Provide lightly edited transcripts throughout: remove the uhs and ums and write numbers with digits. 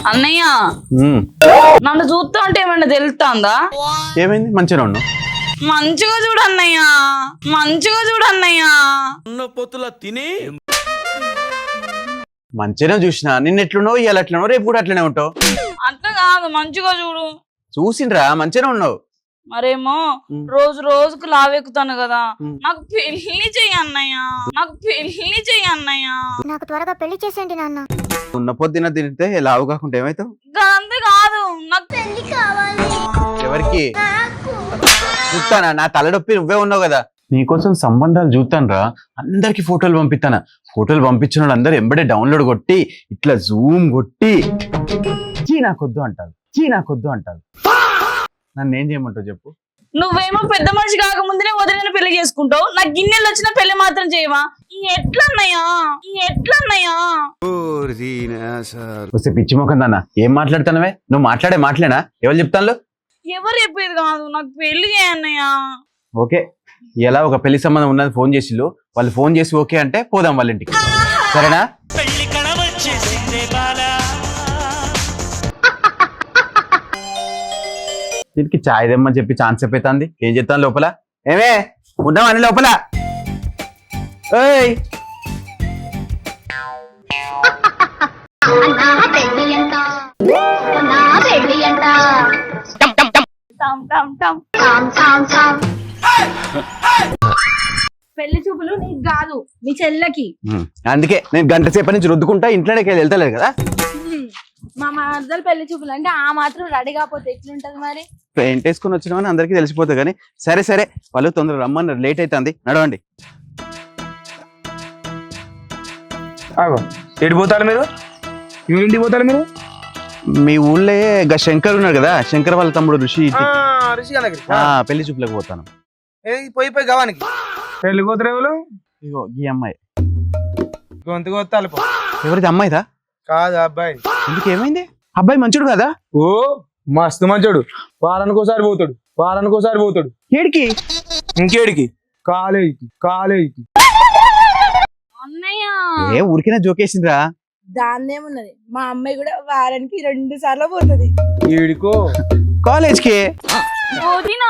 అన్నయ్య నన్ను చూస్తా అంటే ఏమన్నా తెలుస్తుందా? ఏమైంది? మంచిగా ఉన్నావు. మంచిగా చూడన్నయ్య, మంచిగా చూడన్నయ్య. పొత్తుల తిని మంచిగా చూసినా. నిన్న ఎట్లున్నావు, ఇవాళ ఎట్లున్నావు, రేపు కూడా అట్లనే ఉంటావు. అట్లా కాదు, మంచిగా చూడు. చూసిండ్రా మంచిగా ఉన్నావు. మరేమో రోజు రోజుకు లావెక్కుతాను కదా. నాకు పెళ్లి చెయ్యి అన్నయ్య, నాకు పెళ్లి చెయ్యి అన్నయ్య. నాకు త్వరగా పెళ్లి చేసేయండి నాన్న. ఉన్న పొద్దున తింటే లావు కాకుండా ఏమైతావు? అంతే కాదు, నాకు పెళ్లి కావాలి. ఎవరికి చూస్తానా? నా తలనొప్పి నువ్వే ఉన్నావు కదా. నీకోసం సంబంధాలు చూస్తానరా. అందరికి ఫోటోలు పంపిస్తాను. ఫోటోలు పంపించిన వాళ్ళు అందరూ ఎంబడే డౌన్లోడ్ కొట్టి ఇట్లా జూమ్ కొట్టి చీ నాకొద్దు అంటారు, చీ నాకొద్దు అంటారు. నన్ను ఏం చేయమంటావు చెప్పు? నువ్వేమో పెద్ద మనిషి కాకముందునే వదిలిన పెళ్లి చేసుకుంటావు. నాకు గిన్నెలు వచ్చిన పెళ్లి మాత్రం చేయవా? ఎట్లన్నయ్యా, ఎట్లన్నయ్యా? వస్తే పిచ్చి మొఖం దాన్న ఏం మాట్లాడుతానవే? నువ్వు మాట్లాడే మాటలేనా? ఎవరు చెప్తాను? ఎవరు చెప్పేది కాదు, నాకు పెళ్లి చేయన్నయ్యా. ఓకే, ఎలా ఒక పెళ్లి సంబంధం ఉన్నది ఫోన్ చేసిళ్ళు. వాళ్ళు ఫోన్ చేసి ఓకే అంటే పోదాం వాళ్ళ ఇంటికి, సరేనా? దీనికి చాయ్ తెమ్మని చెప్పి ఛాన్స్ చెప్పేతాంది. ఏం చెప్తాను లోపల? ఏమే ఉన్నామని లోపల? ఏయ్ పెళ్లి చూపులు నీకు కాదు, నీ చెల్లెకి. అందుకే నేను గంట సేపటి నుంచి రుద్దుకుంటా ఇంట్లోనే వెళ్తలేదు కదా. మా మరదలు పెళ్లి చూపులు అంటే ఆ మాత్రం రెడీ కాకపోతే ఎట్లుంటది మరి? పెయింట్ వేసుకుని వచ్చినామని అందరికీ తెలిసిపోతుంది కానీ సరే సరే, వాళ్ళు తొందరగా రమ్మన్నారు, లేట్ అవుతుంది, నడవండి. ఎటు పోతారు మీరు? ఇంటికి పోతారు మీరు? మీ ఊళ్ళో గా శంకర్ ఉన్నాడు కదా, శంకర్ వాళ్ళ తమ్ముడు ఋషి పెళ్లి చూపులకు పోతాను. పోయి పోయి గవానికి పెళ్లి పోతారు ఎవరు? ఇగో ఈ అమ్మాయి. గొంతుకు వస్తాను. ఎవరిది? అమ్మాయిదా? కాదు, అబ్బాయి. ఎందుకు ఏమైంది? అబ్బాయి మంచోడు కదా? ఓ మస్తు మంచోడు. వారానికి ఒకసారి పోతాడు, వారానికి ఒకసారి పోతాడు. ఏడికి? ఇంకేడికి? కాలేజీకి. కాలేజీకి అన్నయ్య ఏ ఊరికైనా జోకేసిందిరా. దాన్నేమున్నది, మా అమ్మాయి కూడా వారానికి 2 సార్లు పోతుంది. ఏడికో? కాలేజ్కి. వదినా?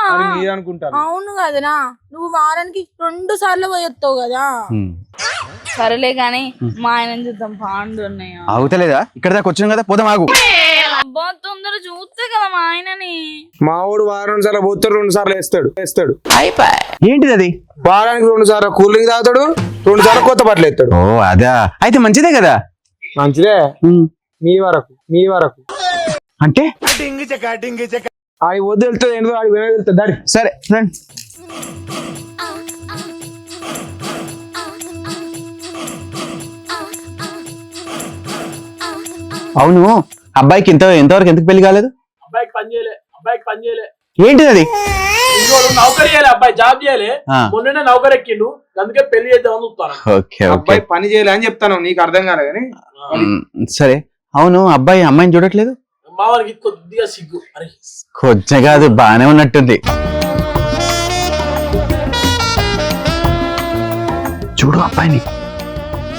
అనుకుంటాను. అవును కదనా, నువ్వు వారానికి 2 సార్లు పోయొస్తావు కదా. సరేలే గాని మా ఆయన చూద్దాం. పాండు అన్నయ్య ఆగుతలేదా? ఇక్కడ దాకా వచ్చినాం కదా, పోదాం ఆగు. అబ్బా తొందర చూస్తే కదా మా ఆయనని. మా వాడు వారం సార్లు పోతాడు, 2 సార్లు వేస్తాడు. ఏంటిది అది? వారానికి 2 సార్లు కూల్ డ్రింక్ తాగుతాడు, 2 సార్లు కొత్త బట్టలు వేస్తాడు. ఓ అదా, అయితే మంచిదే కదా. మంచిదే. మీ వరకు అంటే ఆడి వద్దు వెళ్తుంది, ఎందుకు ఆడి వెళ్తుంది. దాడి సరే ఫ్రెండ్. అవును, అబ్బాయికి ఎంతవరకు ఎందుకు పెళ్లి కాలేదు? అబ్బాయికి పని చేయలే. ఏంటిది అది? నౌకరీ చేయాలి, అబ్బాయి జాబ్ చేయాలి. మొన్ననే నౌకరు ఎక్కిండు, అందుకే పెళ్లి చేద్దామని చూస్తాను. ఓకే ఓకే, అబ్బాయి పని చేయాలి అని చెప్తాను, నీకు అర్థం కాలే కానీ. సరే. అవును, అబ్బాయి అమ్మాయిని చూడట్లేదు? మావానికి కొద్దిగా సిగ్గు. అరే కొంచెం కాదు, బానే ఉన్నట్టుంది. చూడు అబ్బాయిని,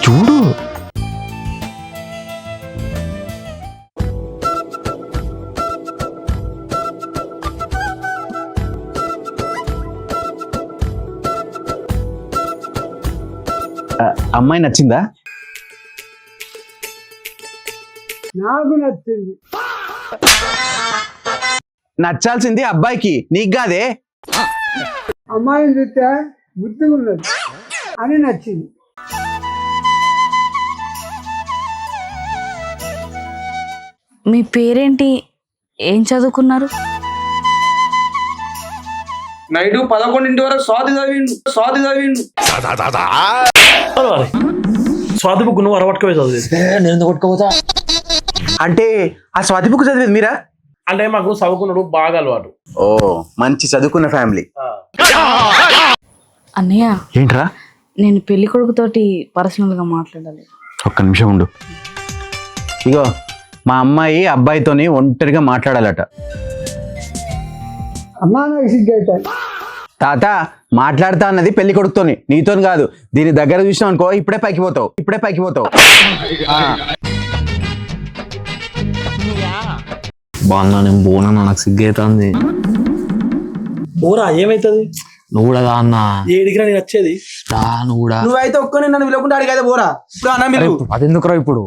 చూడు. అమ్మాయి నచ్చిందా? నాకు నచ్చింది. నచ్చాల్సింది అబ్బాయికి, నీకు కాదే. అమ్మాయిని చూస్తే బుద్ధిగా ఉన్నది అని నచ్చింది. మీ పేరేంటి? ఏం చదువుకున్నారు? నైట్ 11 వరకు స్వాతి చదివిండు. స్వాతి బుక్ నువ్వు అరవట్టుకు చదివేది, నేను కొట్టుకోపోతా. అంటే ఆ స్వాతి బుక్ చదివేది మీరా? అంటే మాకు చదువుకున్నాడు బాగా అలవాటు. ఓ మంచి చదువుకున్న ఫ్యామిలీ. అన్నయ్య ఏంట్రా? నేను పెళ్లి కొడుకుతోటి పర్సనల్ గా మాట్లాడాలి. ఒక్క నిమిషం ఉండు. ఇగో మా అమ్మాయి అబ్బాయితోని ఒంటరిగా మాట్లాడాలట. తాత మాట్లాడతా అన్నది పెళ్లి కొడుకుతోని, నీతోని కాదు. దీని దగ్గర చూసినావు అనుకో, ఇప్పుడే పైకి పోతావు. బాగున్నా నేను పోనా నాకు సిగ్గైతుంది. ఓరా ఏమైతుంది? నువ్వు కూడా దా అన్న. ఏడికిరా నేను వచ్చేది? రా నువ్వు కూడా. నువ్వైతే ఒక్కని నన్ను పిలవకుండా అడిగైతే పోరా. ఇప్పుడు అన్న మీరు అదెందుకురా ఇప్పుడు?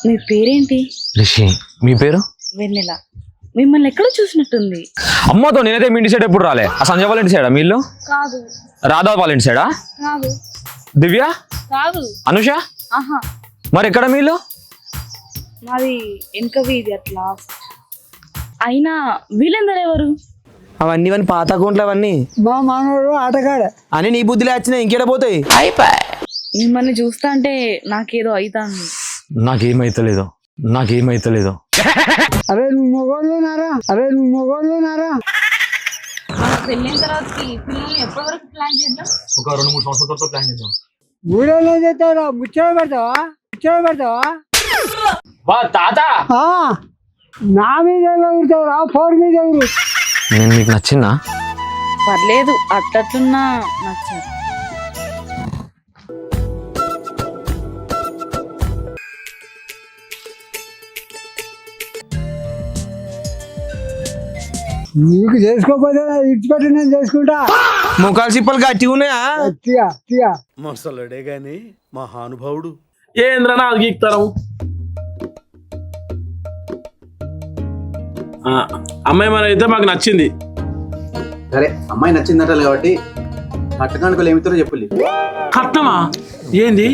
మీ పేరేంటి? రిషి. మీ పేరు? వెన్నెల. మిమ్మల్ని ఎక్కడ చూసినట్టుంది. అమ్మతో నేనైతే మీ ఇంటి సైడ్ ఎప్పుడు రాలే. ఆ సంజయ్ వాళ్ళ ఇంటి సైడా మీ ఇల్లు? కాదు. రాధా వాళ్ళ ఇంటి సైడా? కాదు. దివ్య? కాదు. అనుష? ఆహా, మరి ఎక్కడ మీ ఇల్లు? మాది వెనక వీధి అట్లా. అయినా వీళ్ళందరూ ఎవరు? అవన్నీ ఇవన్నీ పాత అకౌంట్లు అవన్నీ. మా మానవుడు ఆటగాడ అని నీ బుద్ధిలో వచ్చినా ఇంకేడ పోతాయి. మిమ్మల్ని చూస్తా అంటే నాకేదో అవుతాంది. నాకేమైతలేదు. అరే నువ్వు మొగోళ్ళేనారా? పెళ్ళైన తర్వాత పిల్లల్ని ఎప్పటి వరకు ప్లాన్ చేద్దాం? ఒక 2-3 సంవత్సరాలతో ప్లాన్ చేద్దాం. ఊళ్ళో చేస్తారా? ముచ్చట పెడతావా? బా తాత నా మీద ఎగురుతావురా? ఫోన్ మీద ఎగురు. నేను మీకు నచ్చిందా? పర్లేదు, అట్లట్లున్నా నచ్చారు. నీకు చేసుకోకపోతే ఇచ్చిపెట్టి నేను చేసుకుంటా. ముఖాలు చిప్పలు గట్టి ఉన్నాయా? మొసలుడే గాని మహానుభావుడు. ఏంద్రనా అది గీక్తారు? అమ్మాయి మన అయితే మాకు నచ్చింది. సరే అమ్మాయి నచ్చిందట కాబట్టి కట్టకానుకలు ఏమిస్తారో చెప్పుల్లి. కట్నమా? ఏంది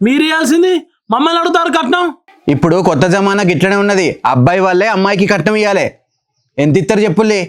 మీరు ఇవ్వాల్సింది? మమ్మల్ని అడుగుతారు కట్నం? ఇప్పుడు కొత్త జమానా గిట్లనే ఉన్నది. అబ్బాయి వాళ్ళే అమ్మాయికి కట్నం ఇవ్వాలి. ఎంత ఇస్తారు చెప్పుల్లి?